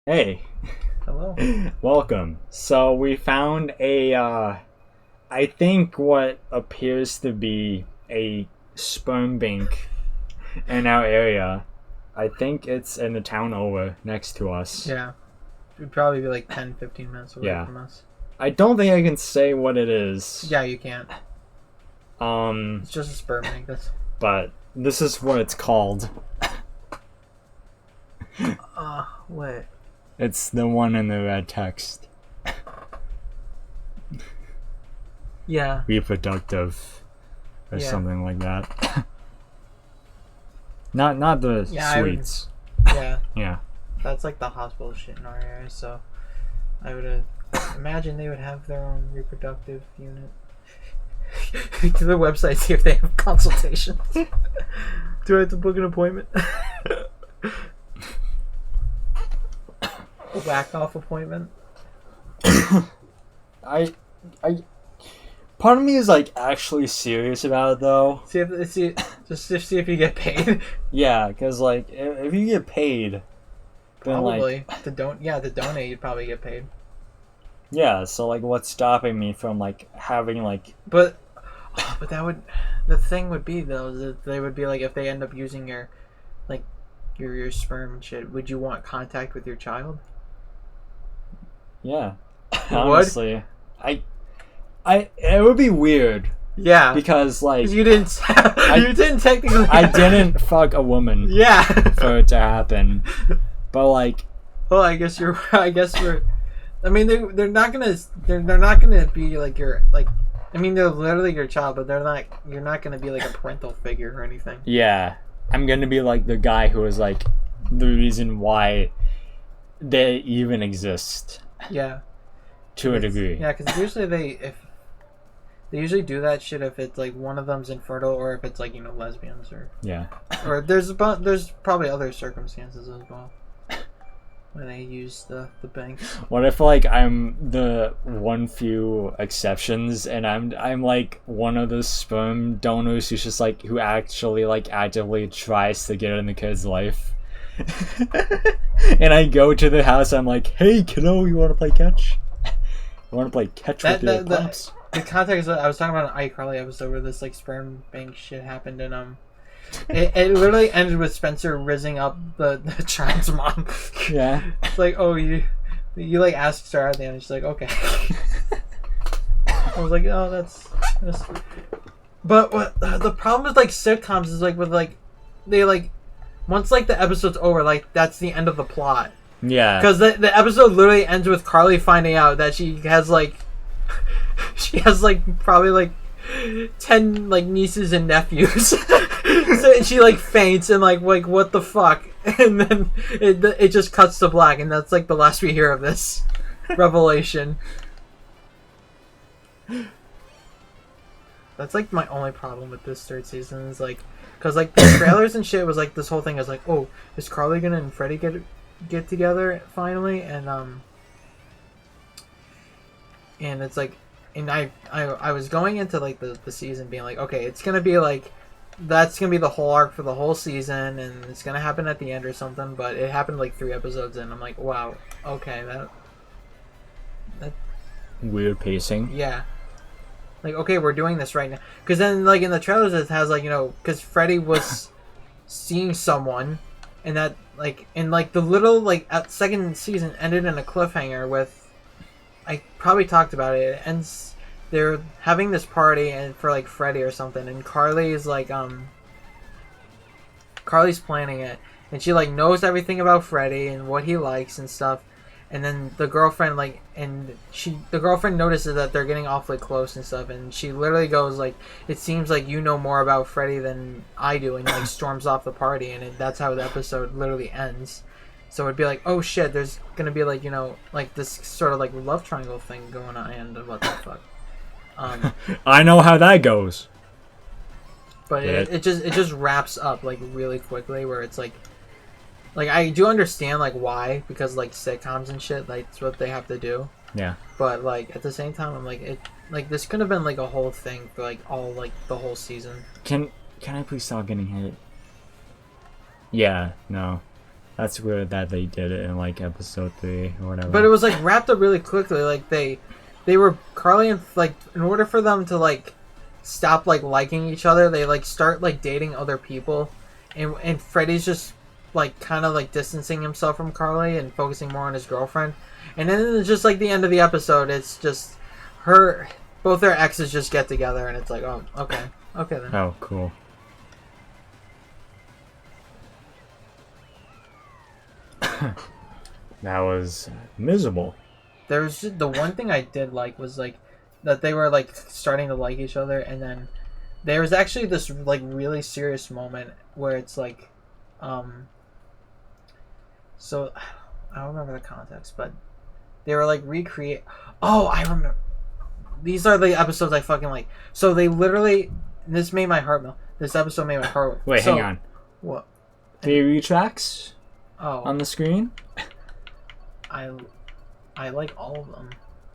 Hey, Hello. welcome. So we found I think what appears to be a sperm bank in our area. I think it's in the town over next to us. Yeah. We'd probably be like 10, 15 minutes away Yeah. from us. I don't think I can say what it is. Yeah, you can't. Um, It's just a sperm bank. That's. but this is what it's called. What? It's the one in the red text. Yeah. Reproductive or Yeah. something like that. Not the Yeah, sweets. Yeah. Yeah. That's like the hospital shit in our area, so I would imagine they would have their own reproductive unit. To the website, see if they have consultations. Do I have to book an appointment? Whack off appointment? I part of me is like actually serious about it though. See if you get paid. Yeah, because like if you get paid, then Probably like to donate you'd probably get paid. yeah. So like, what's stopping me from like having like But that would the thing would be though is that they would be like if they end up using your like your sperm and shit, would you want contact with your child? yeah? You would? Honestly, I it would be weird Yeah. because like 'Cause you didn't you didn't technically I didn't fuck a woman Yeah. for it to happen, but like Well, I guess we're I mean they're not gonna be like your like I mean they're literally your child, but you're not gonna be like a parental figure or anything. yeah, I'm gonna be like the guy who is like the reason why they even exist Yeah. to a degree. Yeah, because usually they usually do that shit if it's like one of them's infertile or if it's like lesbians Yeah. or there's probably other circumstances as well when they use the banks. What if like I'm the one few exceptions and I'm like one of the sperm donors who's just like who actually like actively tries to get in the kid's life. And I go to the house, I'm like, hey kiddo, you wanna play catch? You wanna play catch with your pops? The context I was talking about an iCarly episode where this like sperm bank shit happened and it literally ended with Spencer rizzing up the child's mom. Yeah. It's like, oh, you like asked her at the end and she's like, okay. I was like, oh, that's but what the problem with like sitcoms is like with like they like once like the episode's over, like that's the end of the plot. Yeah. Because the episode literally ends with Carly finding out that she has like probably like 10 like nieces and nephews. So she like faints and like what the fuck, and then it just cuts to black, and that's like the last we hear of this revelation. That's like my only problem with this third season is like, cause like the trailers and shit was like this whole thing is like, oh, is Carly and Freddie get together finally, and it's like, and I was going into like the season being like, okay, it's gonna be like that's gonna be the whole arc for the whole season, and it's gonna happen at the end or something. But it happened like 3 episodes in. I'm like, wow, okay, that Weird pacing. yeah, like okay, we're doing this right now. Because then like in the trailers it has like because Freddy was seeing someone, and that like and like the little like second season ended in a cliffhanger with I probably talked about it. It ends. They're having this party and for like Freddy or something, and Carly's like Carly's planning it, and she like knows everything about Freddy and what he likes and stuff. And then the girlfriend the girlfriend notices that they're getting awfully close and stuff, and she literally goes like, "It seems like you know more about Freddy than I do," and like storms off the party, and that's how the episode literally ends. So it'd be like, oh shit, there's gonna be like like this sort of like love triangle thing going on, and what the fuck. I know how that goes. But it just wraps up like really quickly where it's like I do understand like why, because like sitcoms and shit, like it's what they have to do. Yeah. But like at the same time I'm like this could have been like a whole thing for like all like the whole season. Can I please stop getting hit? Yeah, no. That's weird that they did it in like episode 3 or whatever. But it was like wrapped up really quickly. Like they were Carly and like in order for them to like stop like liking each other, they like start like dating other people, and Freddy's just like kind of like distancing himself from Carly and focusing more on his girlfriend. And then it's just like the end of the episode, it's just both their exes just get together, and it's like, oh, okay then. Oh, cool. That was miserable. There was just, the one thing I did like was like that they were like starting to like each other, and then there was actually this like really serious moment where it's like, so I don't remember the context, but they were like recreate. Oh, I remember. These are the episodes I fucking like. So they literally, this made my heart melt. This episode made my heart melt. Wait, hang on. What? Theory tracks Oh, on the screen? I like all of them.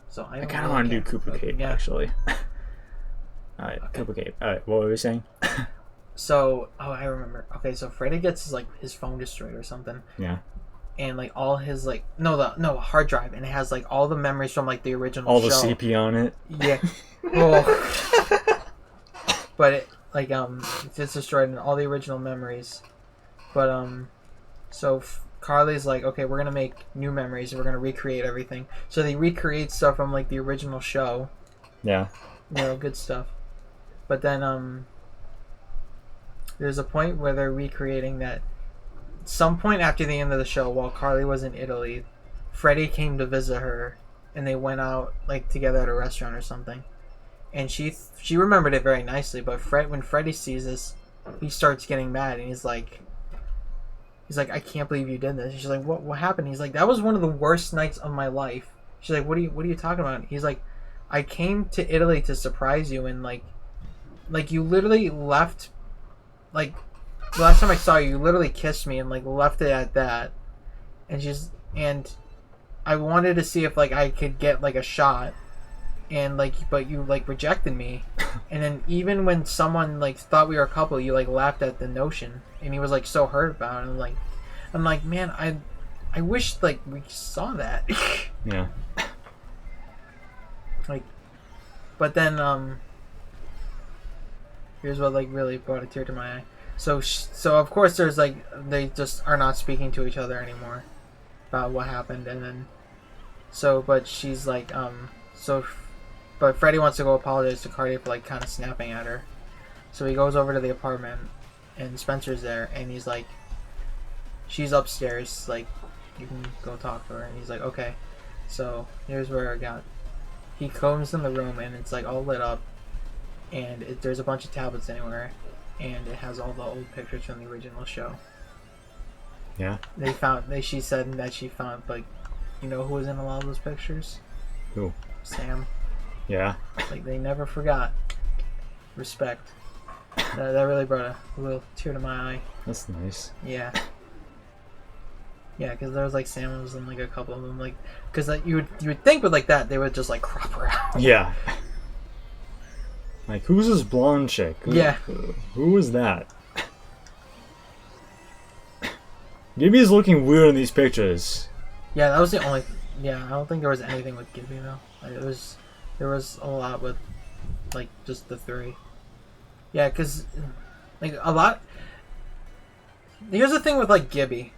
So I I don't kind of really want to do care. Cooper But, Cape, yeah. actually. Alright, Okay. Cooper Cape. Alright, what were we saying? So, I remember. Okay, so Freddy gets his phone destroyed or something. Yeah. And like all his like no hard drive, and it has like all the memories from like the original All show. the CP on it. Yeah. Oh. But it like it's just destroyed in all the original memories. But so Carly's like, okay, we're gonna make new memories and we're gonna recreate everything. So they recreate stuff from like the original show. Yeah. Good stuff. But then there's a point where they're recreating that. Some point after the end of the show, while Carly was in Italy, Freddy came to visit her, and they went out like together at a restaurant or something. And she remembered it very nicely. But when Freddy sees this, he starts getting mad, and he's like, I can't believe you did this. And she's like, what happened? He's like, that was one of the worst nights of my life. She's like, what are you talking about? He's like, I came to Italy to surprise you, and like you literally left, like. The last time I saw you, you literally kissed me and like left it at that. And I wanted to see if like I could get like a shot, and like but you like rejected me. And then even when someone like thought we were a couple, you like laughed at the notion, and he was like so hurt about it. And I'm like, man, I wish like we saw that. Yeah. Like, but then here's what like really brought a tear to my eye. So of course there's like they just are not speaking to each other anymore about what happened, and then but she's like but Freddy wants to go apologize to Cardi for like kind of snapping at her. So he goes over to the apartment, and Spencer's there, and he's like, she's upstairs, like you can go talk to her, and he's like, okay. So here's where he comes in the room, and it's like all lit up, and there's a bunch of tablets anywhere. And it has all the old pictures from the original show. Yeah. She said that she found, like, you know who was in a lot of those pictures? Who? Sam. Yeah. Like, they never forgot. Respect. That really brought a little tear to my eye. That's nice. Yeah. Yeah, because there was, like, Sam was in, like, a couple of them. Like, because like, you would think with, like, that, they would just, like, crop her out. Yeah. Like, who's this blonde chick? Who was that? Gibby's looking weird in these pictures. Yeah, that was the only... Yeah, I don't think there was anything with Gibby, though. Like, there was a lot with, like, just the three. Yeah, because, like, a lot... Here's the thing with, like, Gibby.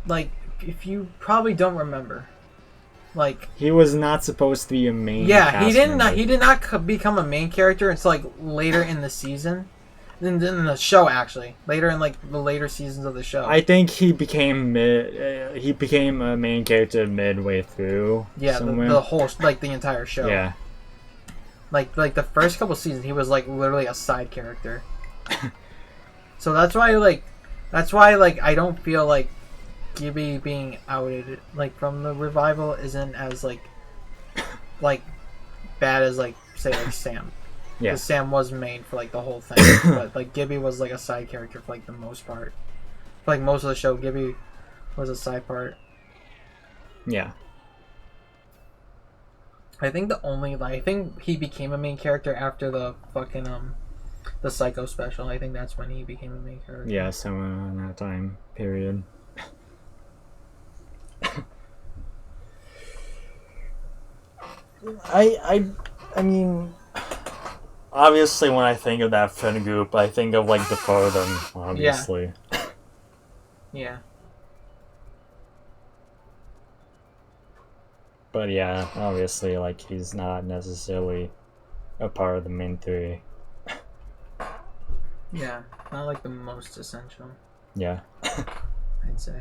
Like, if you probably don't remember... Like, he was not supposed to be a main. Yeah, he did member. not become a main character until like later in the season, in the show actually. Later in like the later seasons of the show. I think he became a main character midway through. Yeah, the whole like the entire show. Yeah. Like the first couple seasons, he was like literally a side character. So that's why I don't feel like Gibby being outed like from the revival isn't as like bad as like say like Sam. Yeah. Because Sam was main for like the whole thing, but like Gibby was like a side character for like the most part. For like most of the show, Gibby was a side part. Yeah. I think I think he became a main character after the fucking the Psycho special. I think that's when he became a main character. Yeah, somewhere in that time period. I mean, obviously when I think of that friend group, I think of like the four of them, obviously. Yeah. But yeah, obviously, like, he's not necessarily a part of the main three. Yeah. Not like the most essential, Yeah. I'd say.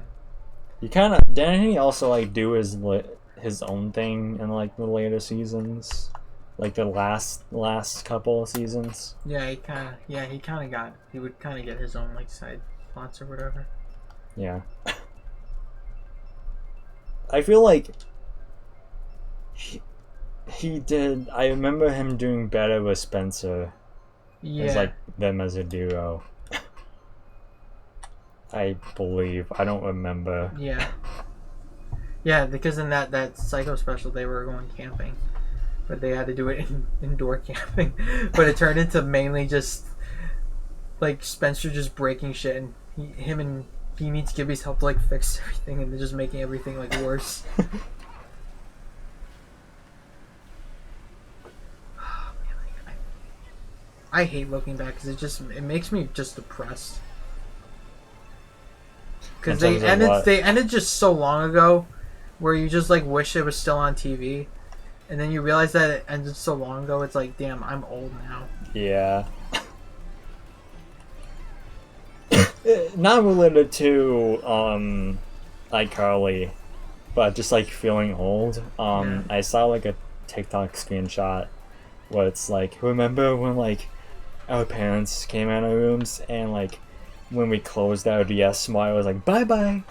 He kind of didn't he also like do his own thing in like the later seasons, like the last couple of seasons. Yeah, he would kind of get his own like side plots or whatever. Yeah. I feel like he did. I remember him doing better with Spencer as Yeah. like them as a duo. I believe. I don't remember. Yeah. Yeah, because in that Psycho special they were going camping, but they had to do it indoor camping. But it turned into mainly just like Spencer just breaking shit, and he needs Gibby's help to like fix everything, and they're just making everything like worse. I hate looking back because it makes me just depressed. Because they ended just so long ago, where you just like wish it was still on TV, and then you realize that it ended so long ago. It's like, damn, I'm old now. Yeah. Not related to iCarly, but just like feeling old. Yeah. I saw like a TikTok screenshot where it's like, remember when like our parents came out of our rooms and like when we closed our DS Smart, it was like bye bye.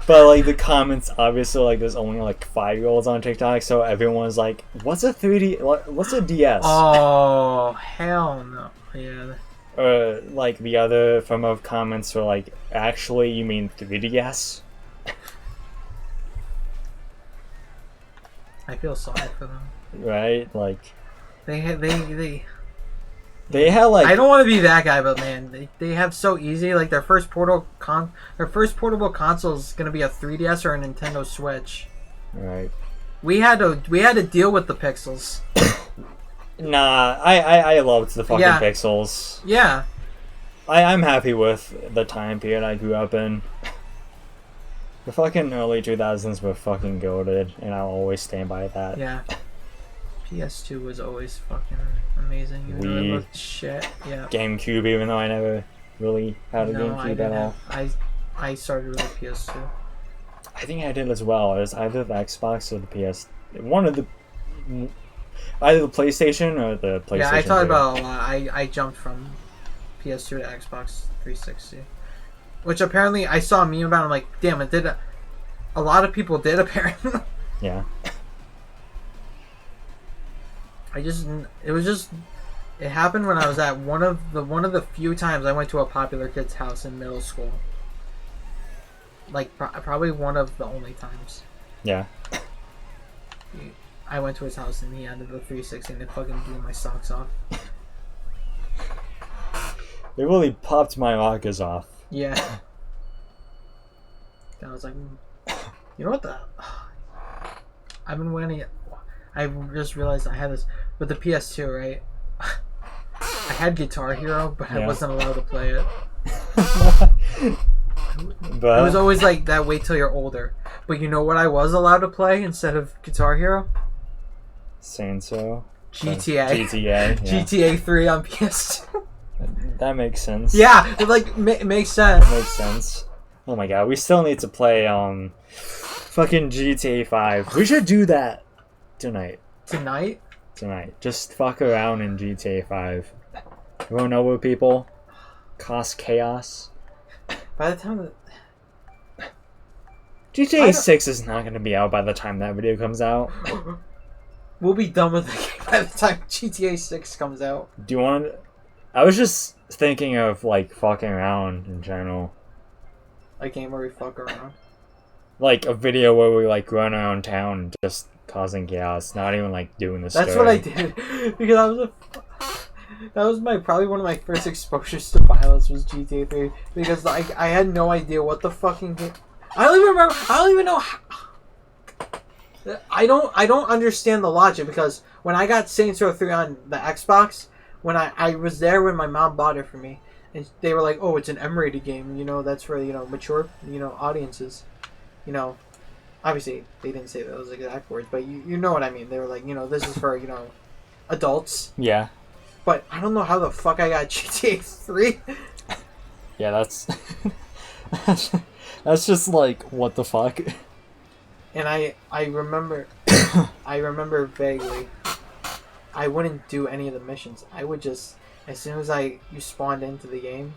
But like the comments, obviously, like there's only like 5-year-olds on TikTok, so everyone's like, "What's a 3D? What's a DS?" Oh hell no! Yeah. Like the other form of comments were like, "Actually, you mean 3DS?" I feel sorry for them. Right? Like They had like I don't want to be that guy, but man, they have so easy. Like their first portable console is gonna be a 3DS or a Nintendo Switch. right. We had to deal with the pixels. Nah, I loved the fucking Yeah. pixels. Yeah. I'm happy with the time period I grew up in. The fucking early 2000s were fucking goated, and I'll always stand by that. Yeah. PS2 was always fucking amazing. Even though it Wii. looked shit. Yeah. GameCube, even though I never really had a No, I GameCube didn't at all. have, I started with a PS2. I think I did as well. It was either the Xbox or the PS. One of the. Either the PlayStation or the PlayStation. Yeah, I thought 2. about it a lot. I jumped from PS2 to Xbox 360. Which apparently I saw a meme about. I'm like, damn, it did. A lot of people did apparently. Yeah. It happened when I was at one of the few times I went to a popular kid's house in middle school. Like probably one of the only times. Yeah. I went to his house and he had the 360 and it fucking blew my socks off. It really popped my rockers off. Yeah. And I was like, you know what the? I've been waiting. I just realized I had this with the PS2, right? I had Guitar Hero, but I wasn't allowed to play it. But It was always like that. Wait till you're older. But you know what? I was allowed to play instead of Guitar Hero. saying so. GTA. GTA. Yeah. GTA 3 on PS2. That makes sense. Yeah, it like makes sense. Makes sense. Oh my god, we still need to play fucking GTA 5. We should do that tonight. Tonight? Tonight. Just fuck around in GTA 5. Run over people. Cause chaos. By the time GTA 6 is not going to be out by the time that video comes out. we'll be done with the game by the time GTA 6 comes out. Do you want to... I was just thinking of, like, fucking around in general. A game where we fuck around. Like, a video where we, like, run around town just causing chaos. Not even, like, doing the story. That's what I did. Because that was probably one of my first exposures to violence was GTA 3. Because, like, I had no idea what the fucking game... I don't even know how... I don't understand the logic, because when I got Saints Row 3 on the Xbox, when I was there when my mom bought it for me, and they were like, "Oh, it's an M-rated game. You know, that's for mature audiences." You know, obviously they didn't say those exact words, but you know what I mean. They were like, this is for adults. Yeah. But I don't know how the fuck I got GTA 3. Yeah, that's that's just like, what the fuck. And I remember I remember vaguely, I wouldn't do any of the missions. I would just, as soon as you spawned into the game,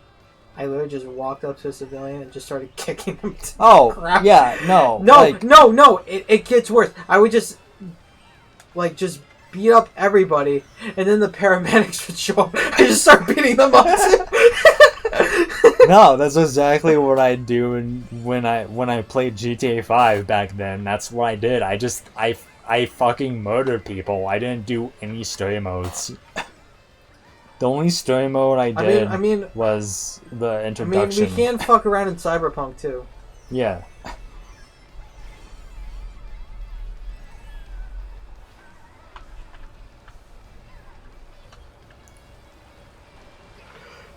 I literally just walked up to a civilian and just started kicking him to crap. Yeah, no. No, it gets worse. I would just just beat up everybody, and then the paramedics would show up. I just start beating them up too. No, that's exactly what I do when I played GTA 5 back then. That's what I did. I fucking murdered people. I didn't do any story modes. The only story mode I did was the introduction. We can fuck around in Cyberpunk too. Yeah.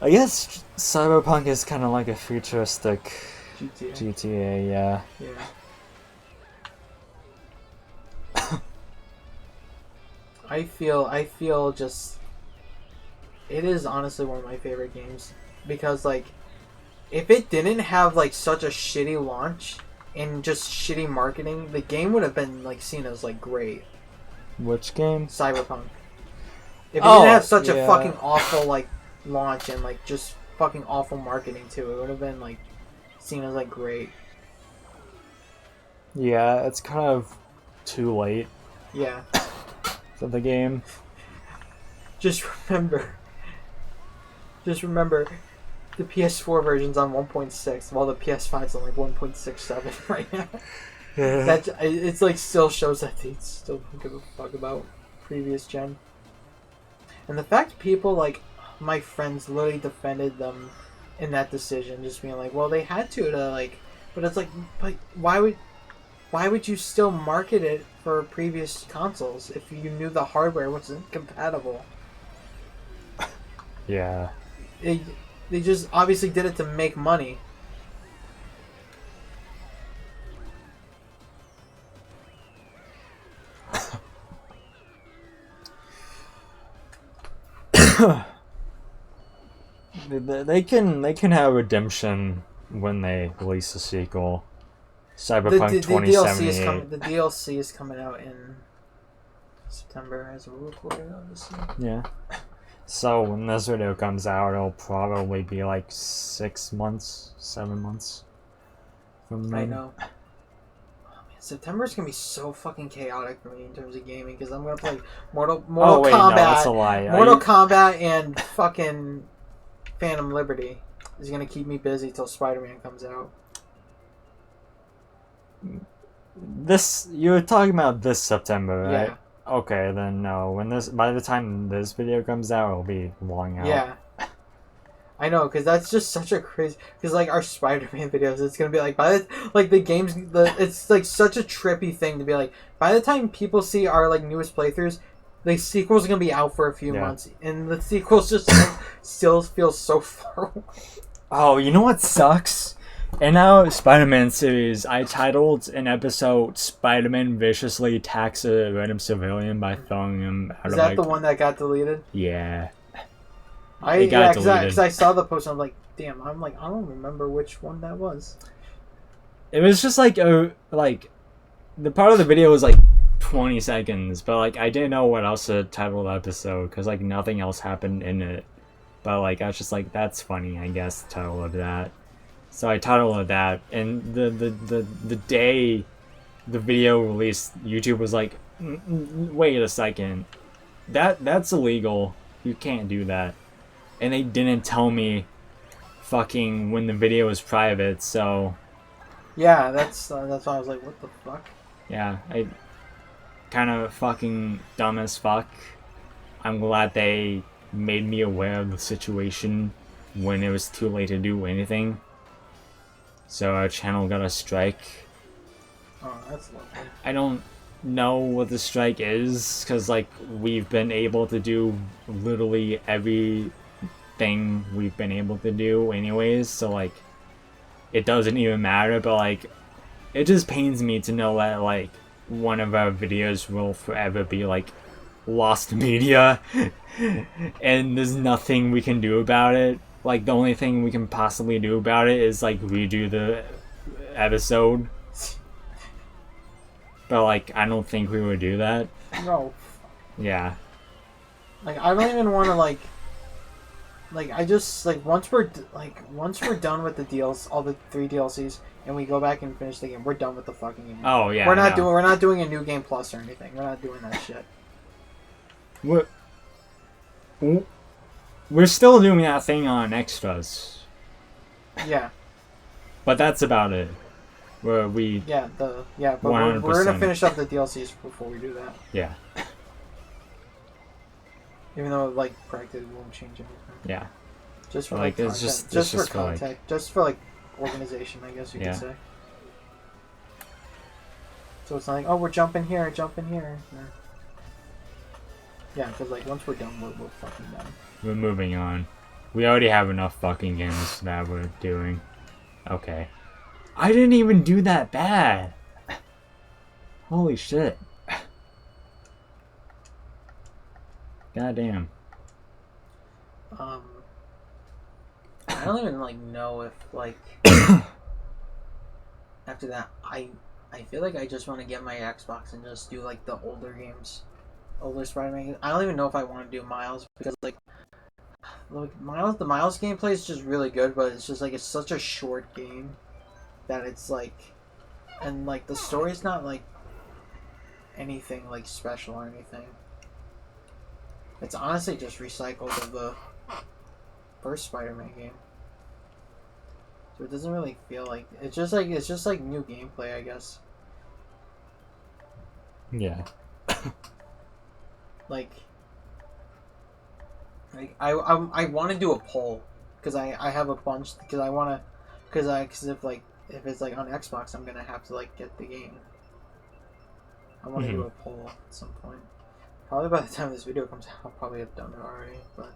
I guess Cyberpunk is kind of like a futuristic GTA, yeah. Yeah. I feel just, it is honestly one of my favorite games, because if it didn't have such a shitty launch and just shitty marketing, the game would have been seen as great. Which game? Cyberpunk. If it didn't have such a fucking awful launch and just fucking awful marketing too, it would have been seen as great. Yeah, it's kind of too late. Yeah. For the game. Just remember the PS4 version's on 1.6, while the PS5's on 1.67 right now. Yeah. It's still shows that they still don't give a fuck about previous gen. And the fact people my friends literally defended them in that decision, just being well, they had to but it's but why would you still market it for previous consoles if you knew the hardware wasn't compatible? Yeah. They just obviously did it to make money. They can have redemption when they release a sequel. Cyberpunk 2078. The DLC is coming out in September as a recording, obviously. Yeah. So when this video comes out, it'll probably be 6 months, 7 months from then. I know. Oh, man, September's gonna be so fucking chaotic for me in terms of gaming, because I'm gonna play Mortal Kombat. No, that's a lie. Mortal Kombat and fucking Phantom Liberty is gonna keep me busy till Spider-Man comes out. You're talking about this September, right? Yeah. Okay, then no. By the time this video comes out, it'll be long out. Yeah. I know, because that's just such a crazy. Because our Spider-Man videos, it's gonna be the games. It's such a trippy thing to be by the time people see our newest playthroughs, the sequel's gonna be out for a few months, and the sequel's just still feels so far away. Oh, you know what sucks? In our Spider-Man series, I titled an episode "Spider-Man viciously attacks a random civilian by throwing him out of." Is that the one that got deleted? Yeah. Because I saw the post and I'm damn, I don't remember which one that was. It was just the part of the video was 20 seconds, but I didn't know what else to title the episode because nothing else happened in it. But I was just that's funny, I guess, the title of that. So I titled it that, and the day the video released, YouTube was wait a second, that's illegal. You can't do that. And they didn't tell me fucking when the video was private, so... Yeah, that's why I was what the fuck? Yeah, I kind of fucking dumb as fuck. I'm glad they made me aware of the situation when it was too late to do anything. So our channel got a strike. Oh, that's lovely. I don't know what the strike is because like we've been able to do literally everything we've been able to do anyways, so like it doesn't even matter. But like it just pains me to know that like one of our videos will forever be like lost media and there's nothing we can do about it. Like the only thing we can possibly do about it is like redo the episode. But like I don't think we would do that. No. Yeah. Like I don't even want to like I just like once we're done with the deals, all the 3 DLCs, and we go back and finish the game, we're done with the fucking game. Oh yeah. We're not doing a new game plus or anything. We're not doing that shit. We're still doing that thing on extras. Yeah. But that's about it. Where we but we're gonna finish up the DLCs before we do that. Yeah. Even though like practically won't change anything. Yeah. Just for like content. it's just for for, content. like, just for like organization, I guess you could say. So it's not like, oh, we're jumping here. Yeah, because like once we're done, we're fucking done. We're moving on. We already have enough fucking games that we're doing. Okay. I didn't even do that bad. Holy shit. Goddamn. I don't even like know if like after that I feel like I just want to get my Xbox and just do like the older games, older Spider-Man games. I don't even know if I want to do Miles because like the Miles gameplay is just really good, but it's just like it's such a short game that it's like, and like the story's not like anything like special or anything. It's honestly just recycled of the first Spider-Man game. So it doesn't really feel like it's just like new gameplay, I guess. Yeah. like I want to do a poll because I have a bunch because I want to because if it's like on Xbox I'm gonna have to like get the game. I want to do a poll at some point. Probably by the time this video comes out, I'll probably have done it already. But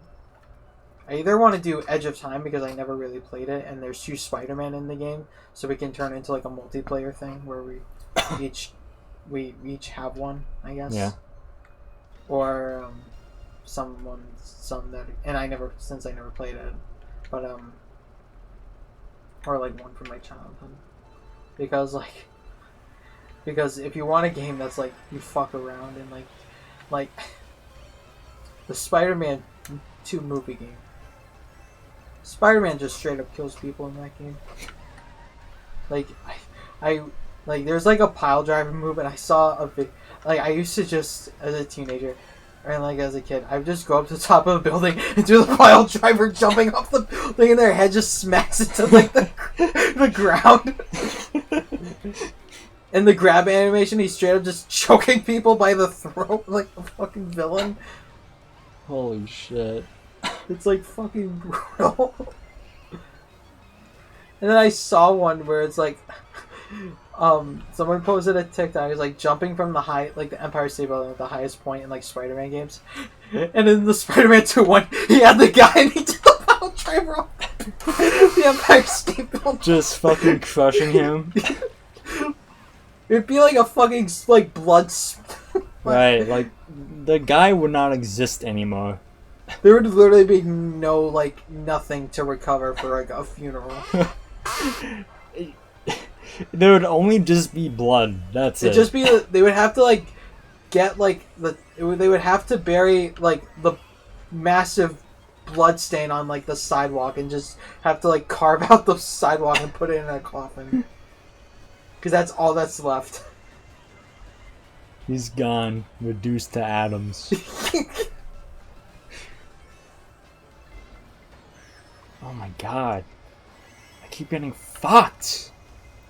I either want to do Edge of Time because I never really played it, and there's 2 Spider-Man in the game, so we can turn it into like a multiplayer thing where we each have one, I guess. Yeah. Or some that, and I never played it, but or like one from my childhood, because if you want a game that's like you fuck around and like the Spider-Man 2 movie game, Spider-Man just straight up kills people in that game. Like I like there's like a pile driver move, and I saw a big like I used to just as a teenager and like as a kid, I would just go up to the top of a building and do the pile driver jumping off the building, and their head just smacks into like the ground. And the grab animation, he's straight up just choking people by the throat like a fucking villain. Holy shit. It's like fucking brutal. And then I saw one where it's like someone posted a TikTok. It's like jumping from the Empire State Building at the highest point in like Spider-Man games. And in the Spider-Man 2 one, he had the guy and he did the pile driver off the Empire State Building. Just fucking crushing him. It'd be like a fucking like blood. Right, like the guy would not exist anymore. There would literally be nothing to recover for like a funeral. There would only just be blood. That's it. It'd just be they would have to like get like they would have to bury like the massive blood stain on like the sidewalk and just have to like carve out the sidewalk and put it in a coffin. Because that's all that's left. He's gone, reduced to atoms. Oh my god. I keep getting fucked.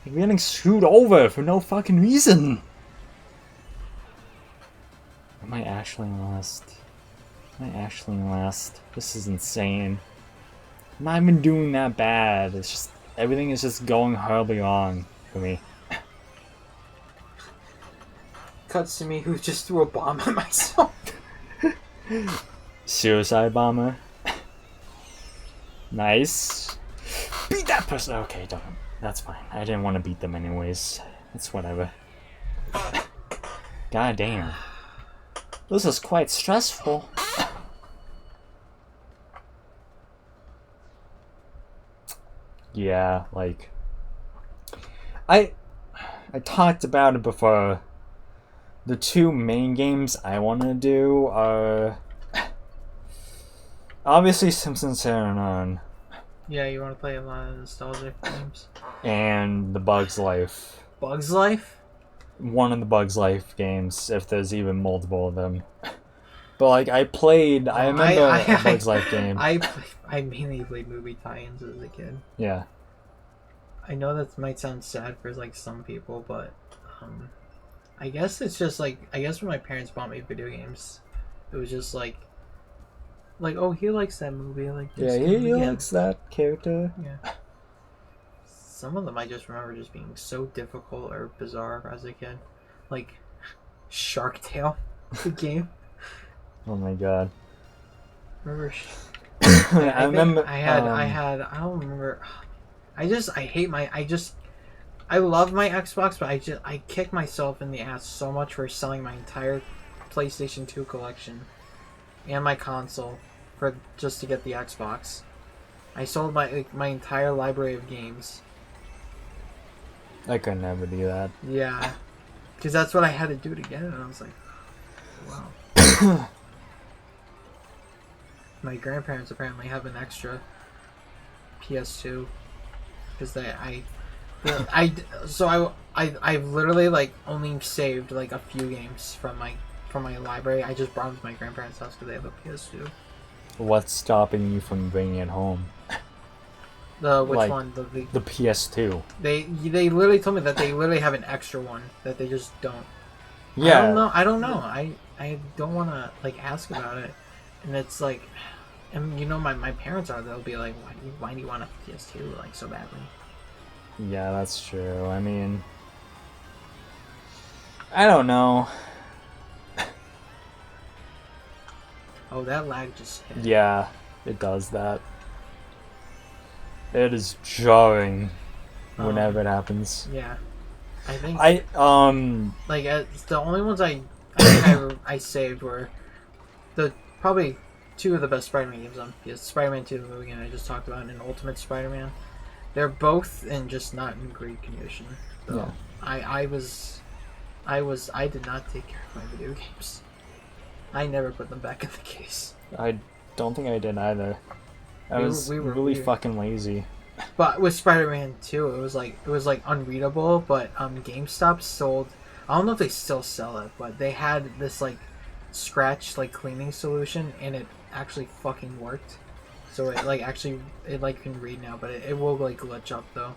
I'm getting screwed over for no fucking reason. Am I actually last? This is insane. I'm not even doing that bad. It's just, everything is just going horribly wrong for me. cuts to me who just threw a bomb at myself. Suicide bomber. Nice. Beat that person. Okay, don't. That's fine. I didn't want to beat them anyways. It's whatever. God damn. This is quite stressful. Yeah, like I talked about it before. The two main games I want to do are obviously Simpsons Serenade Yeah, you want to play a lot of nostalgic games. and The Bug's Life. Bug's Life? One of the Bug's Life games, if there's even multiple of them. But like I remember a Bug's Life game. I mainly played movie tie-ins as a kid. Yeah. I know that might sound sad for like some people, but I guess it's just like when my parents bought me video games, it was just like oh, he likes that movie, like this Yeah, he likes that character. Yeah. Some of them I just remember just being so difficult or bizarre as a kid, like Shark Tale, the game. Oh my god. Remember? I remember. I don't remember. I love my Xbox, but I kick myself in the ass so much for selling my entire PlayStation 2 collection and my console for just to get the Xbox. I sold my entire library of games. I could never do that. Yeah, because that's what I had to do to get it, and I was like, wow. My grandparents apparently have an extra PS2 because I've literally like only saved like a few games from my library. I just brought them to my grandparents' house because they have a PS2. What's stopping you from bringing it home? Which one? The PS2. They literally told me that they literally have an extra one that they just don't. Yeah. I don't know. I don't want to like ask about it, and it's like, and you know my parents they'll be like, why do you want a PS2 like so badly? Yeah, that's true. I mean, I don't know. Oh, that lag just hit. Yeah, it does that. It is jarring whenever it happens. Yeah, I think like the only ones I saved were probably two of the best Spider-Man games on PS. Spider-Man 2, the movie game I just talked about, and Ultimate Spider-Man. They're both just not in great condition. So yeah. I did not take care of my video games. I never put them back in the case. I don't think I did either. I was really fucking lazy. But with Spider-Man 2, it was like unreadable. But GameStop sold. I don't know if they still sell it, but they had this like scratch like cleaning solution, and it actually fucking worked. So it can read now, but it will like glitch up though,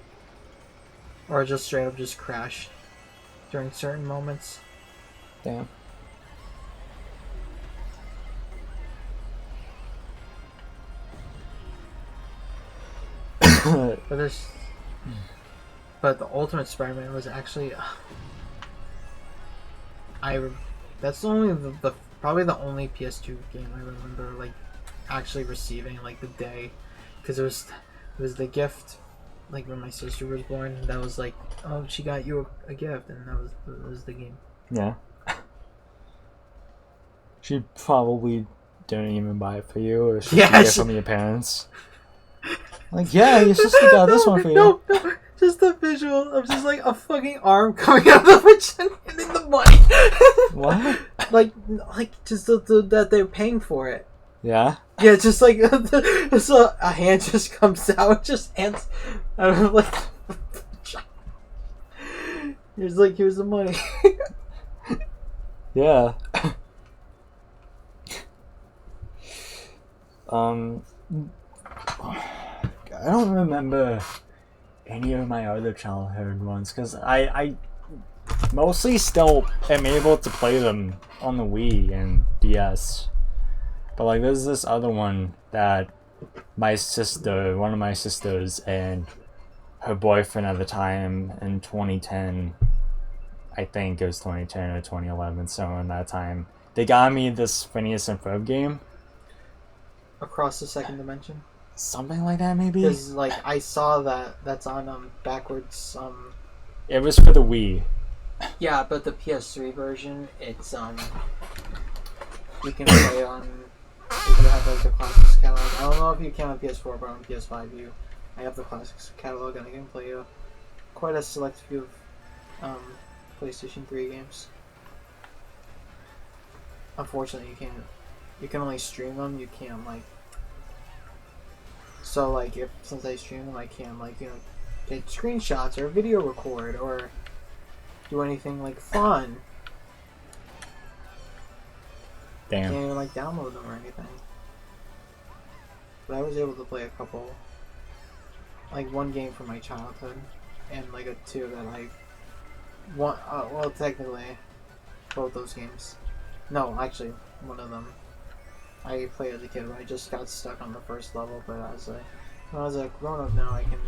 or just straight up just crash during certain moments. Damn. But the Ultimate Spider-Man was actually that's only the probably the only PS2 game I remember like actually receiving like the day, because it was the gift like when my sister was born. That was like, oh, she got you a gift, and that was the game. Yeah. She probably didn't even buy it for you, or she got it from your parents. Like, yeah, your sister got this one for you. No, just the visual of just like a fucking arm coming out of the vagina and in the money. What? like just that they're paying for it. Yeah. Yeah, it's just like so a hand just comes out, just hands out of like. Here's the money. Yeah. I don't remember any of my other childhood ones, because I mostly still am able to play them on the Wii and DS. But like there's this other one that one of my sisters and her boyfriend at the time in 2010, I think it was 2010 or 2011, so in that time. They got me this Phineas and Ferb game. Across the Second Dimension. Something like that, maybe? Because, like, I saw that's on, backwards, It was for the Wii. Yeah, but the PS3 version, it's, you can play on, if you have, like, the Classics catalog. I don't know if you can on PS4, but on PS5, I have the Classics catalog, and I can play quite a select few of, PlayStation 3 games. Unfortunately, you can only stream them, you can't, like, so, like, since I stream them, I can't, like, take screenshots or video record or do anything, like, fun. Damn. Can't even, like, download them or anything. But I was able to play a couple, like, one game from my childhood and, like, two that I, well, technically, both those games. No, actually, one of them I played as a kid, but I just got stuck on the first level, but as a grown-up now, I can,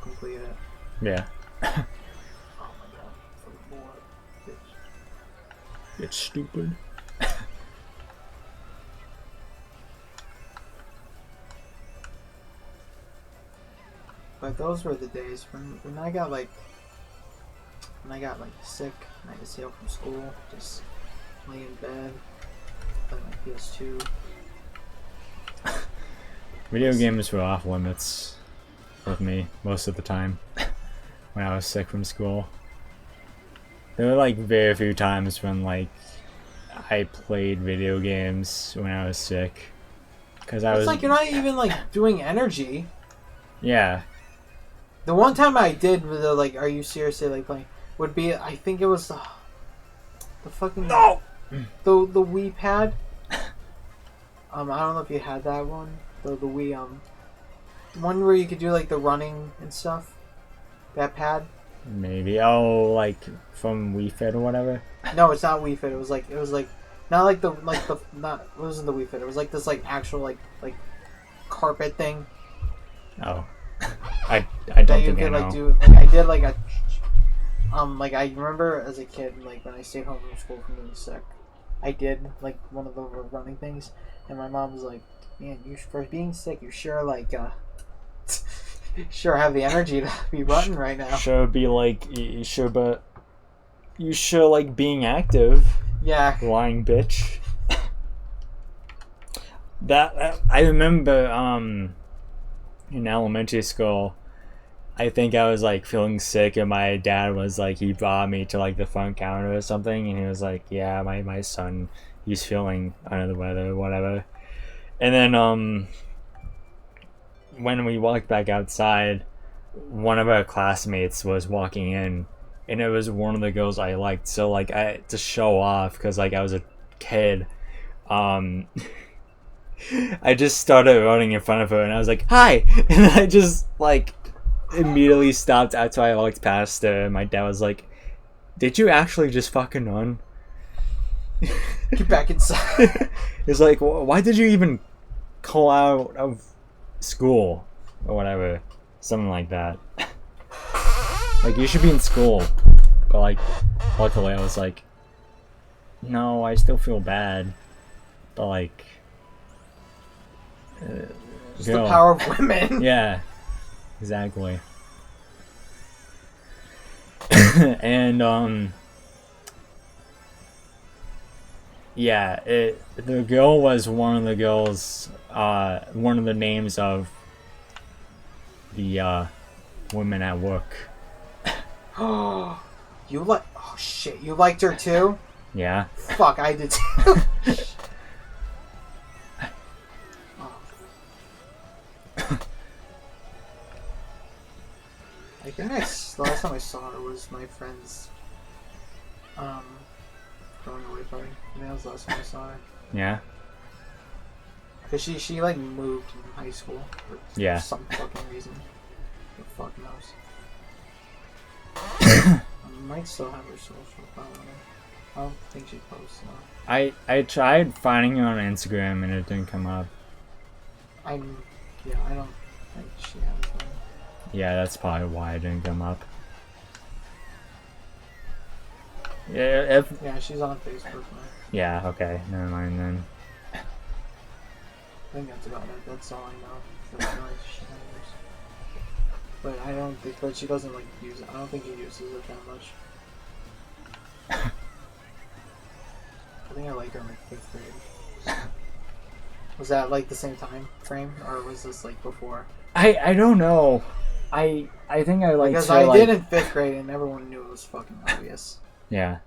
complete it. Yeah. Oh my god. Bitch. It's stupid. But those were the days when I got sick and I had to stay home from school, just lay in bed, play my PS2. Video games were off limits with me most of the time when I was sick from school. There were like very few times when like I played video games when I was sick, because It's like you're not even like doing energy. Yeah. The one time I did with the like, are you seriously like playing? Would be, I think it was the fucking No. the Wii pad. I don't know if you had that one. The Wii one where you could do like the running and stuff. That pad. Maybe. Oh, like from Wii Fit or whatever. No, it's not Wii Fit. It was like not like the not it wasn't the Wii Fit. It was like this like actual like carpet thing. Oh. I don't that you think I could know. like do. Like I did like a like I remember as a kid, like when I stayed home from school from being sick, I did like one of the running things, and my mom was like, "Man, you for being sick, you sure like sure have the energy to be running right now." Sure be like you sure, but you sure like being active. Yeah. Lying bitch. that I remember in elementary school, I think I was like feeling sick, and my dad was like, he brought me to like the front counter or something, and he was like, yeah, my son, he's feeling under the weather or whatever. And then when we walked back outside, one of our classmates was walking in, and it was one of the girls I liked. So like I to show off, because like I was a kid, I just started running in front of her, and I was like, hi, and I just like immediately stopped after I walked past her, and my dad was like, did you actually just fucking run? Get back inside. It's like, why did you even call out of school or whatever, something like that. Like, you should be in school. But like, luckily I was like, no, I still feel bad, but like just the power of women. Yeah, exactly. And yeah, the girl was one of the girls, one of the names of the women at work. Oh, shit, you liked her too? Yeah. Fuck, I did too. I think the last time I saw her was my friend's going away party. I think that was the last time I saw her. Yeah. Cause she like moved in high school for some fucking reason. Who the fuck knows? I might still have her social file on her. I don't think she posts now. I tried finding her on Instagram and it didn't come up. I don't think she has one. Yeah, that's probably why it didn't come up. Yeah, if Yeah, she's on Facebook now. yeah, okay, never mind then. I think that's about it. That's all I know. That's nice. But I don't think, but she doesn't like use it. I don't think she uses it that much. I think I liked her in like 5th grade. Was that like the same time frame, or was this like before? I don't know. I think I liked Because her, I like, did in 5th grade, and everyone knew it was fucking obvious. yeah.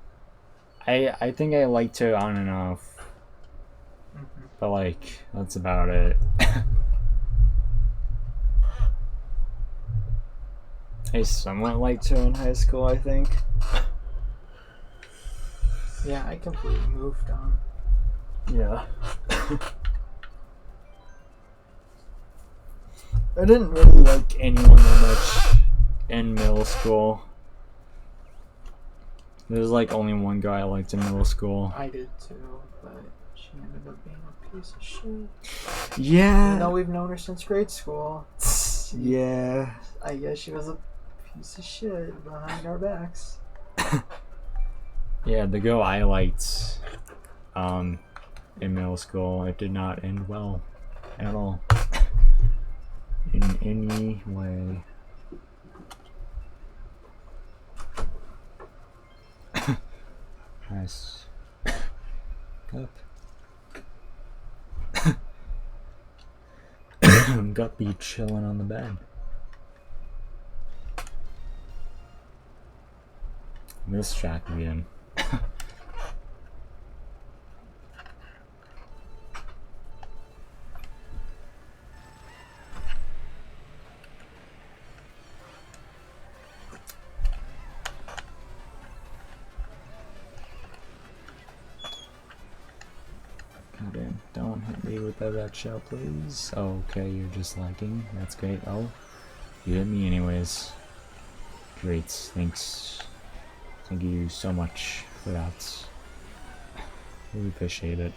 I think I liked her on and off. Mm-hmm. But like that's about it. I somewhat liked her in high school, I think. Yeah, I completely moved on. Yeah. I didn't really like anyone that much in middle school. There was like only one guy I liked in middle school. I did too, but she ended up being a piece of shit. Yeah. Even though we've known her since grade school. Yeah. I guess she was a piece of shit behind our backs. Yeah, the girl I liked in middle school, it did not end well at all. In any way. Nice cup. Guppy chilling on the bed. This track again. Goddamn, don't hit me with that red shell, please. Oh, okay, you're just lagging. That's great. Oh, you hit me anyways. Great, thanks. Thank you so much for that. Really appreciate it.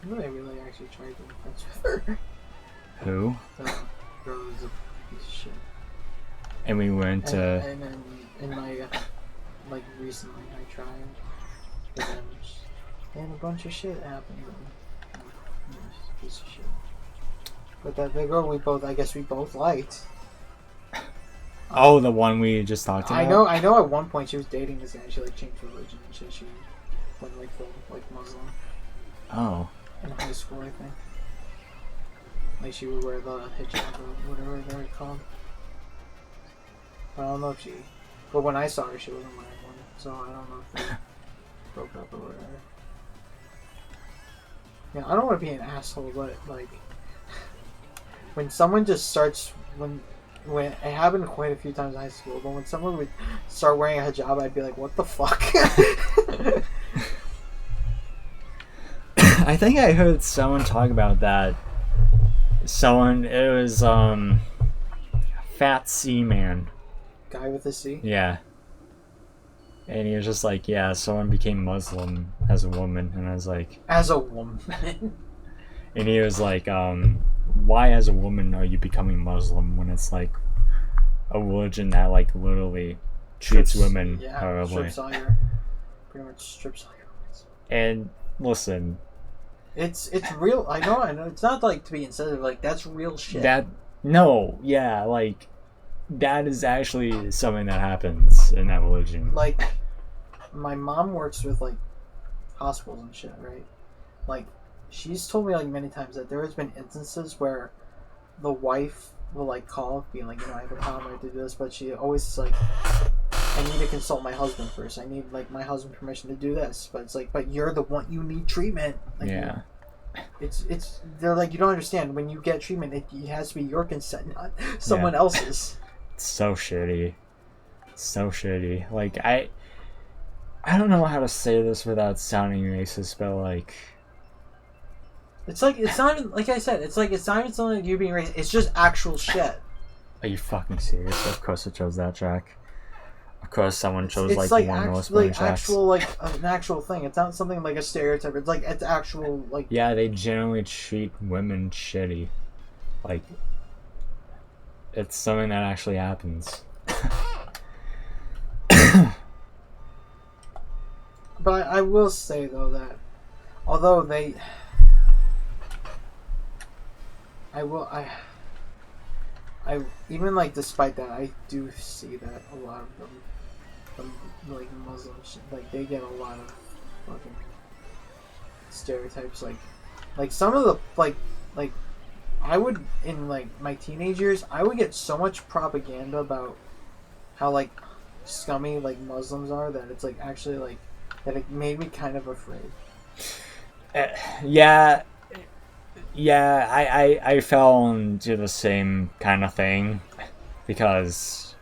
I really actually tried to be friends with her. Who? The girl was a piece of shit. And we went to. And then in my like recently I tried, but then and a bunch of shit happened. And, she's a piece of shit. But that the girl I guess we both liked. Oh, the one we just talked about. I know. At one point she was dating this guy. She like changed religion and shit. She went like full like Muslim. Oh. In high school, I think. Like she would wear the hijab or whatever they're called. I don't know if she. But when I saw her, she wasn't wearing one, so I don't know if they broke up or whatever. Yeah, I don't want to be an asshole, but like when someone just starts when it happened quite a few times in high school, but when someone would start wearing a hijab, I'd be like, what the fuck? I think I heard someone talk about that. It was Fat C Man. Guy with a C? Yeah. And he was just like, yeah, someone became Muslim as a woman, and I was like, as a woman. and he was like, why as a woman are you becoming Muslim when it's like a religion that like literally treats women horribly? Pretty much strips all your rights. And listen, it's real. I know. It's not like to be insensitive. Like that's real shit. That is actually something that happens in that religion. Like, my mom works with like hospitals and shit, right? Like, she's told me like many times that there has been instances where the wife will like call, being like, I have a problem, I have to do this, but she always is like, I need to consult my husband first. I need like my husband's permission to do this. But it's like, but you're the one, you need treatment. Like, yeah. It's they're like, you don't understand. When you get treatment, it has to be your consent, not someone else's. It's so shitty. Like I don't know how to say this without sounding racist, but like It's like it's not even like I said. It's like it's not even something like you being racist. It's just actual shit. Are you fucking serious? Of course it chose that track. Of course someone chose It's like one of the most boring tracks. actual like an actual thing. It's not something like a stereotype. It's like it's actual like. Yeah, they generally treat women shitty. Like, it's something that actually happens. But I will say though that although they, I even like despite that I do see that a lot of them like Muslims like they get a lot of fucking stereotypes like some of the like I would in like my teenage years I would get so much propaganda about how like scummy like Muslims are that it's like actually like that it made me kind of afraid. Yeah, I fell into the same kind of thing because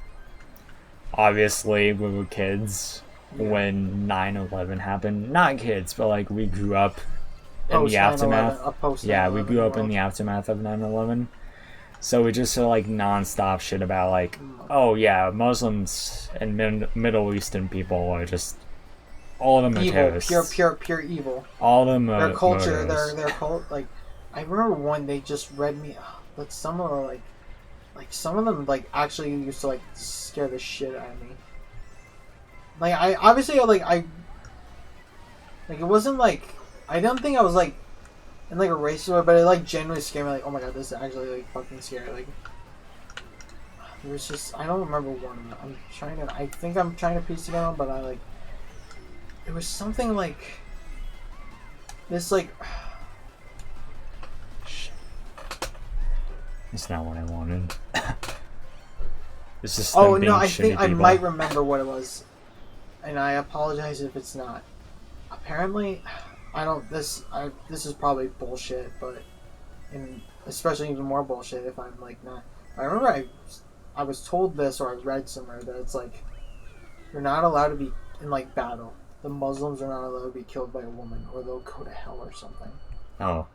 obviously we were kids when 9/11 happened. Not kids, but like we grew up in the aftermath. Yeah, we grew up in the aftermath of 9/11. So we just saw like non-stop shit about like, oh yeah, Muslims and Middle Eastern people are just all of them are terrorists. Pure evil. All of them their culture, murderers. their cult. Like, I remember one they just read me, but some of them like some of them like actually used to like scare the shit out of me. Like I obviously like it wasn't like I don't think I was like in like a racist way, but it like genuinely scared me. Like, oh my god, this is actually like fucking scary. Like, there was just I don't remember one of them. I think I'm trying to piece together, but I like. It was something like this, like. It's not what I wanted. It's just oh no, I think people. I might remember what it was, and I apologize if it's not. Apparently, I don't. This is probably bullshit, but, and especially even more bullshit if I'm like not. I remember I was told this or I read somewhere that it's like, you're not allowed to be in like battle. The Muslims are not allowed to be killed by a woman, or they'll go to hell or something. Oh.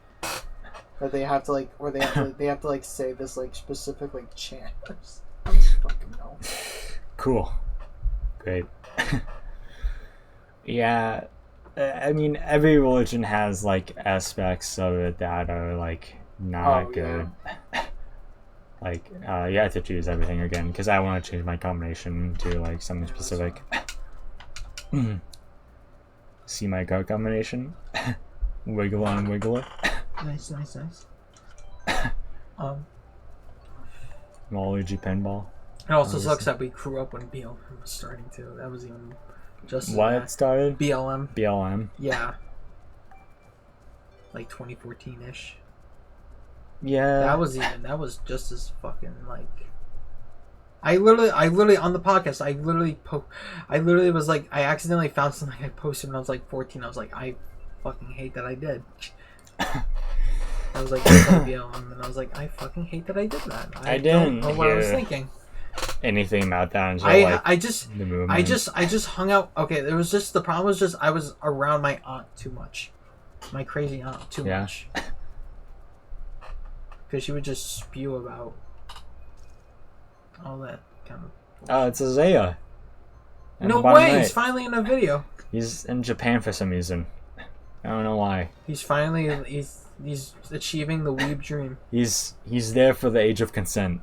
Or they have to like, or they have to like say this like specific like chant. I don't fucking know. Cool. Great. Yeah, I mean every religion has like aspects of it that are like not good. Yeah. Like you have to choose everything again because I want to change my combination to like something specific. See my card combination? Wiggle on wiggler. Nice. Waluigi pinball. It also sucks that we grew up when BLM was starting to. That was even just what started? BLM. Yeah. Like 2014-ish. Yeah. That was just as fucking like. I literally on the podcast. I literally was like, I accidentally found something I posted when I was like 14. I was like, I fucking hate that I did. I was like, BLM, and I was like, I fucking hate that I did that. I didn't know what I was thinking. Anything about that until I just hung out. Okay, there was just the problem was just I was around my aunt too much, my crazy aunt too much, because she would just spew about all that kind of. Oh, it's Isaiah. No way! He's finally in a video. He's in Japan for some reason. I don't know why. He's achieving the weeb dream. He's there for the age of consent.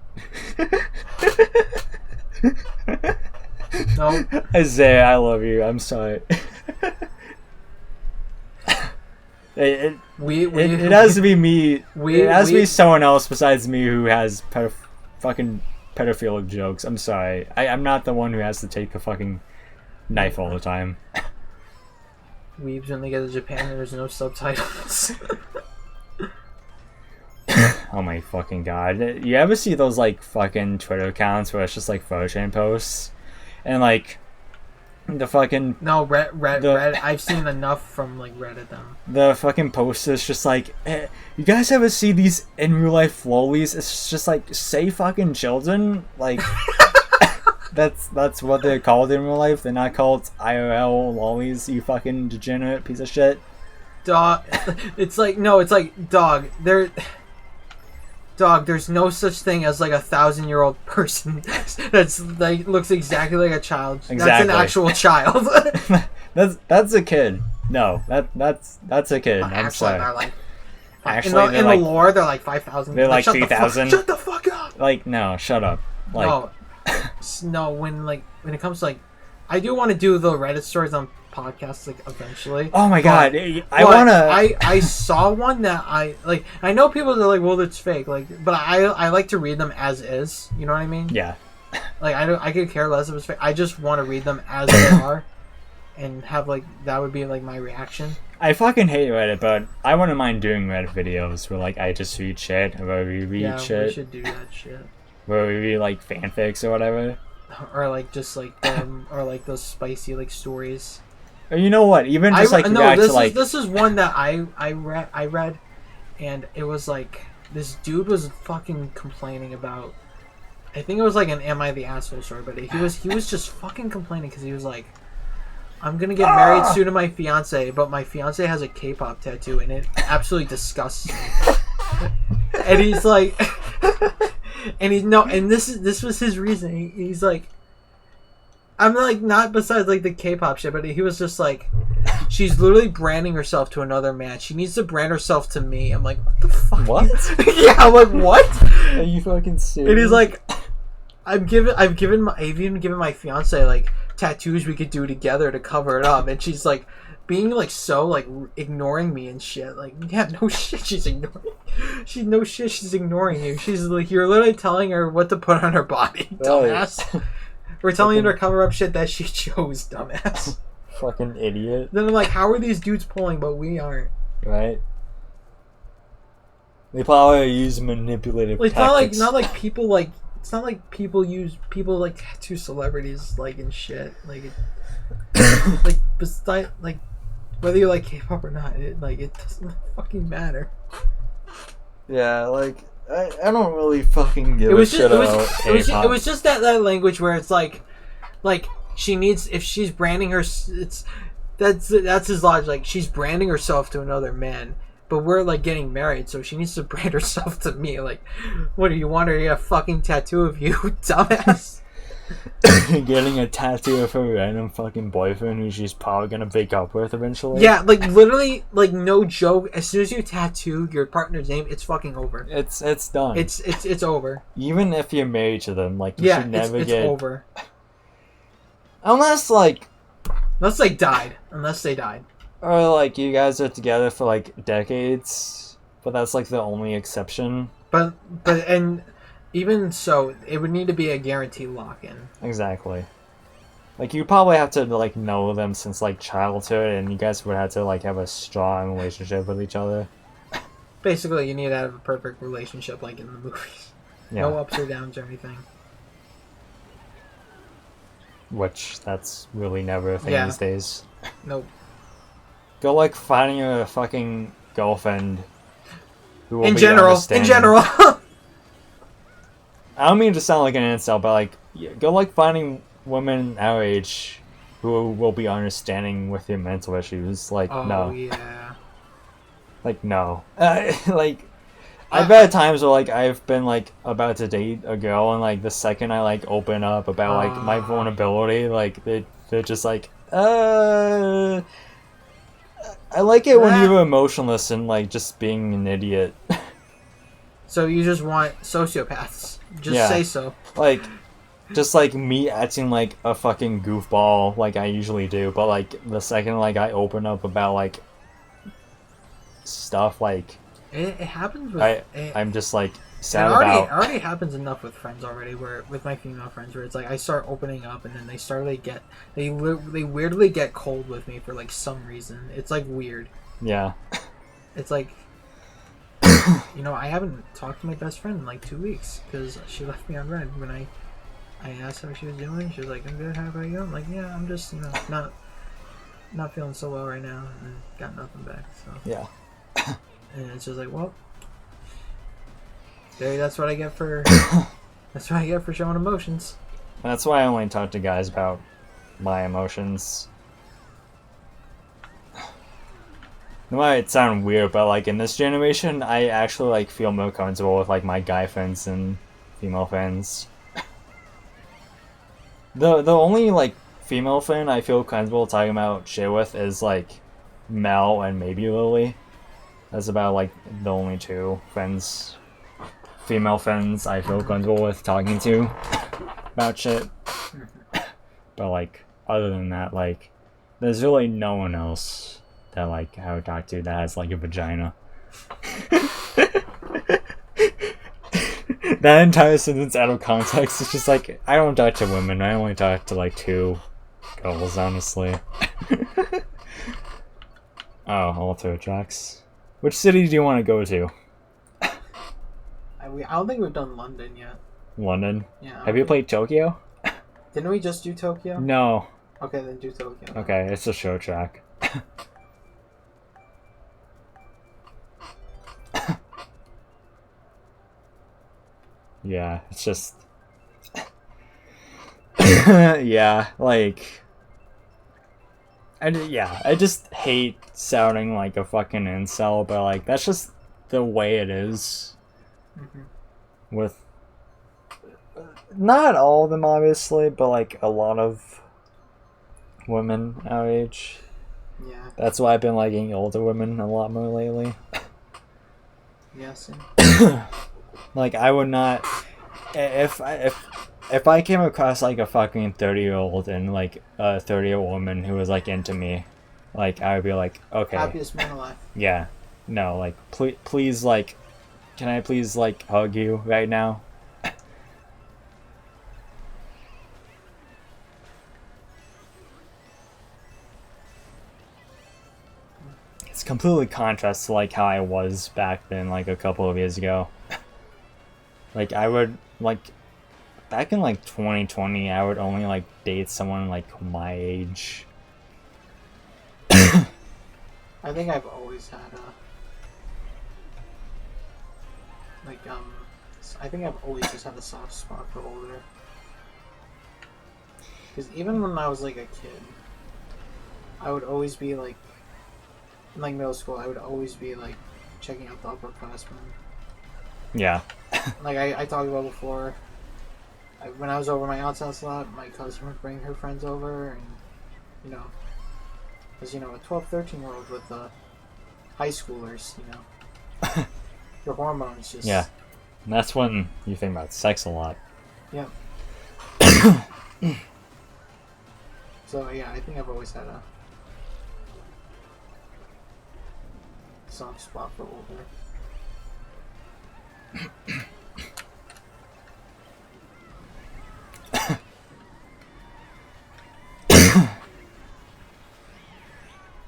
No. Isaiah, I love you. I'm sorry. It has to be me. It has to be someone else besides me who has fucking pedophilic jokes. I'm sorry. I'm not the one who has to take the fucking knife all the time. Weebs when they get to Japan and there's no subtitles. Oh my fucking god. You ever see those like fucking Twitter accounts where it's just like photo chain posts? And like the fucking Reddit. I've seen enough from like Reddit them. The fucking post is just like, you guys ever see these in real life lollies? It's just like, say fucking children. Like that's what they're called in real life. They're not called IRL lollies, you fucking degenerate piece of shit. Dog. It's like no. It's like dog. Dog. There's no such thing as like 1,000-year-old person that's like looks exactly like a child. Exactly. That's an actual child. that's a kid. No, that's a kid. I'm Actually, sorry. they're like. Actually, in the lore, they're like 5,000. They're like 3,000. Shut the fuck up. Like no, shut up. Like no. When it comes to like, I do want to do the Reddit stories on podcasts like eventually. oh my god, I wanna. I saw one that I like. I know people that are like, well, it's fake. Like, but I like to read them as is. You know what I mean? Yeah. Like I could care less if it's fake. I just want to read them as they are, and have like that would be like my reaction. I fucking hate Reddit, but I wouldn't mind doing Reddit videos where like I just read shit, or where we read shit. We should do that shit. Where we read like fanfics or whatever. Or like just like or like those spicy like stories. Or you know what? Even just like react to like this is one that I read, and it was like this dude was fucking complaining about. I think it was like an "Am I the Asshole" story, but he was just fucking complaining because he was like, I'm gonna get married soon to my fiance, but my fiance has a K-pop tattoo and it absolutely disgusts me. And he's like, and this was his reason. He's like, I'm like not besides like the K-pop shit, but he was just like, she's literally branding herself to another man. She needs to brand herself to me. I'm like, what the fuck? What? Yeah, I'm like, what? Are you fucking serious? And he's like, I've even given my fiance like tattoos we could do together to cover it up, and she's like being like so like ignoring me and shit. Like, yeah, no shit, she's ignoring. She's ignoring you. She's like, you're literally telling her what to put on her body, dumbass. We're telling her to cover up shit that she chose, dumbass. Fucking idiot. Then I'm like, how are these dudes pulling, but we aren't? Right. They probably use manipulative tactics. Not like people like. It's not like people like tattoo celebrities like and shit like like beside like whether you like K-pop or not, it doesn't fucking matter. Yeah, like I don't really fucking give a shit about K-pop. It was just that language where it's like she needs, if she's branding her, that's his logic. Like, she's branding herself to another man. But we're like getting married, so she needs to brand herself to me. Like, what do you want her to get a fucking tattoo of you, dumbass? Getting a tattoo of her random fucking boyfriend who she's probably gonna break up with eventually. Yeah, like literally, like no joke. As soon as you tattoo your partner's name, it's fucking over. It's done. It's over. Even if you're married to them, like you should never it's get over. Unless they died. Or like you guys are together for like decades, but that's like the only exception. But and even so, it would need to be a guaranteed lock-in. Exactly. Like you probably have to like know them since like childhood, and you guys would have to like have a strong relationship with each other. Basically, you need to have a perfect relationship, like in the movies. Yeah. No ups or downs or anything. Which that's really never a thing these days. Nope. Go like finding a fucking girlfriend who will in general. I don't mean to sound like an incel, but like go like finding women our age who will be understanding with your mental issues. Like no. Yeah. Like no. Like I've had times where like I've been like about to date a girl, and like the second I like open up about like my vulnerability, like they're just like I like it when you're emotionless and like just being an idiot. So you just want sociopaths. Just say so. Like, just like me acting like a fucking goofball like I usually do, but like the second like I open up about like stuff like it happens with I'm just like sad about. It already happens enough with friends already, where with my female friends, where it's like I start opening up and then they weirdly get cold with me for like some reason. It's like weird. Yeah. It's like, you know, I haven't talked to my best friend in like 2 weeks because she left me on red when I asked her how she was doing. She was like, "I'm good. How about you?" I'm like, "Yeah, I'm just not feeling so well right now," and got nothing back. So yeah. And it's just like, well, that's what I get for showing emotions. That's why I only talk to guys about my emotions. It might sound weird, but like in this generation, I actually like feel more comfortable with like my guy friends than female friends. The only like female friend I feel comfortable talking about shit with is like Mel and maybe Lily. That's about like the only two friends, female friends I feel comfortable with talking to about shit. But like other than that, like there's really no one else that like I would talk to that has like a vagina. That entire sentence out of context is just like I don't talk to women. I only talk to like two girls, honestly. Oh, Alto tracks. Which city do you want to go to? I don't think we've done London yet. London. Yeah. Have you played Tokyo? Didn't we just do Tokyo? No. Okay, then do Tokyo. Okay, it's a show track. Yeah, it's just... yeah, like... I just hate sounding like a fucking incel, but like, that's just the way it is. Mm-hmm. With... Not all of them, obviously, but like a lot of women our age. Yeah. That's why I've been liking older women a lot more lately. Yes. Like, I would not... If I came across like a fucking 30-year-old and like a 30-year-old woman who was like into me, like I would be like, okay, Happiest man alive. yeah, no, like please, like, can I please like hug you right now? It's completely contrast to like how I was back then, like a couple of years ago. Like I would like. Back in like 2020, I would only like date someone like my age. I think I've always had I think I've always just had a soft spot for older. Because even when I was like a kid, I would always be like, in like middle school, I would always be like checking out the upperclassmen. Yeah. Like I talked about before. When I was over my aunt's house a lot, my cousin would bring her friends over, and, you know, as you know, a 12, 13-year-old with high schoolers, you know, your hormones just... Yeah. And that's when you think about sex a lot. Yeah. So, yeah, I think I've always had a soft spot for older.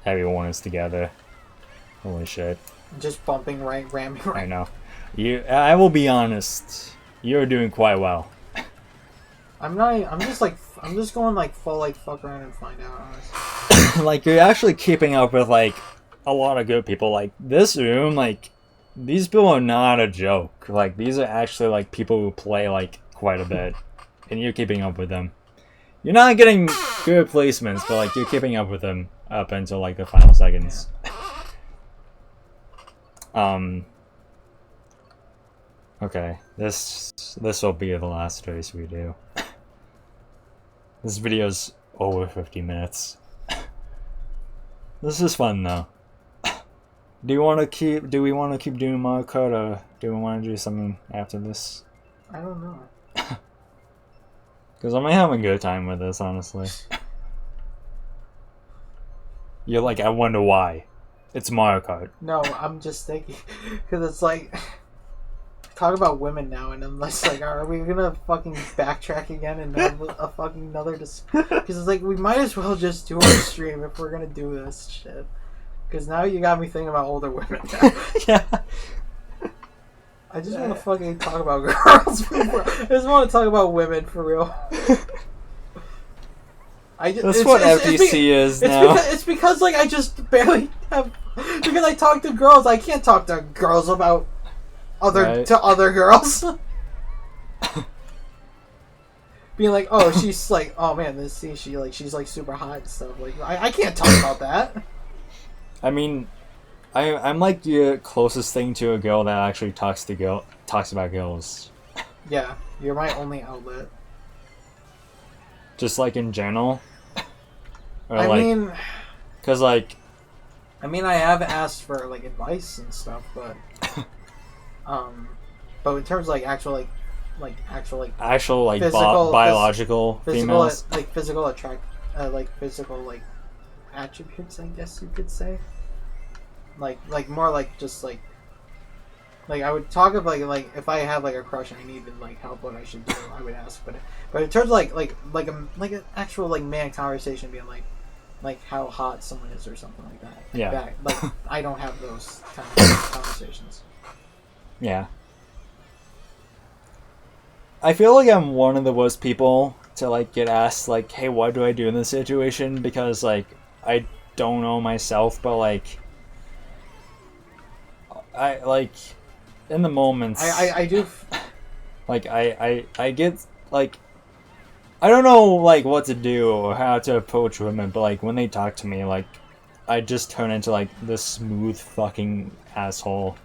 Everyone is together. Holy shit. Just bumping right, ramming right. I know. I will be honest. You're doing quite well. I'm just going like full like fuck around and find out, honestly. Like, you're actually keeping up with like a lot of good people. Like, this room, like, these people are not a joke. Like, these are actually like people who play like quite a bit. And you're keeping up with them. You're not getting good placements, but like you're keeping up with them up until like the final seconds. Okay, this will be the last race we do. This video's over 50 minutes. This is fun though. Do we want to keep doing Mario Kart, or do we want to do something after this? I don't know. Because I'm having a good time with this, honestly. You're like, I wonder why. It's Mario Kart. No, I'm just thinking, because it's like, talk about women now, and I'm just like, are we gonna fucking backtrack again and have a fucking another because it's like, we might as well just do our stream if we're gonna do this shit. Because now you got me thinking about older women now. Yeah. I just want to fucking talk about girls. I just want to talk about women for real. That's what FGC is now. It's because like I just barely have, because I talk to girls. I can't talk to girls about other girls. Being like, oh, she's like, oh man, she's like super hot and stuff. Like I can't talk about that. I mean, I'm like the closest thing to a girl that actually talks about girls. Yeah, you're my only outlet. Just like in general. Or I like, mean, cause like, I have asked for like advice and stuff, but um, but in terms of like actual like physical biological females. physical attract physical like attributes, I guess you could say. Like more like just like I would talk of like if I have like a crush and I needed like help what I should do, I would ask. But in terms of like an actual like man conversation being like how hot someone is or something like that. Yeah. Like I don't have those kind of conversations. Yeah. I feel like I'm one of the worst people to like get asked like, hey, what do I do in this situation? Because like I don't know myself, but like I like in the moments I do. like I get like I don't know like what to do or how to approach women, but like when they talk to me, like I just turn into like this smooth fucking asshole,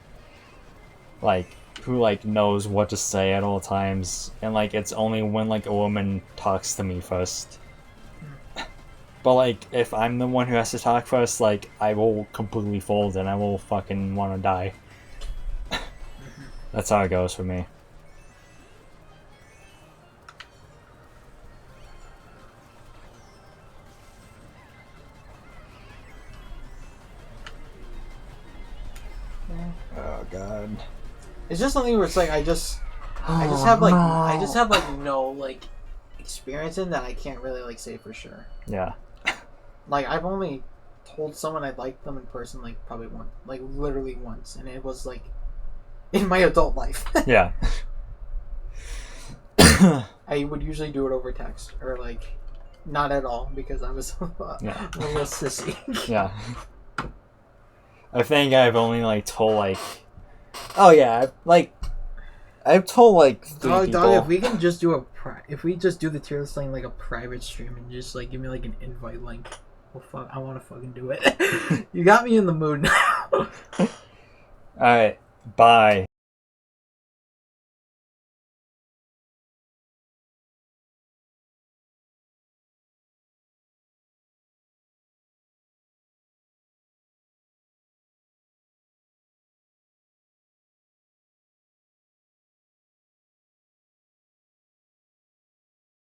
like who like knows what to say at all times, and like it's only when like a woman talks to me first. But like if I'm the one who has to talk first, like I will completely fold and I will fucking want to die. That's how it goes for me. Oh god. It's just something where it's like I just have like no like experience in that I can't really like say for sure. Yeah. Like I've only told someone I liked them in person like probably once, like literally once, and it was like in my adult life. Yeah. I would usually do it over text or like not at all because I was Yeah. a little sissy. Yeah. I think I've only like told like, oh yeah, I've told like three people. Dog, if we can just do if we just do the tier list thing like a private stream and just like give me like an invite link, well fuck, I want to fucking do it. You got me in the mood now. All right, bye.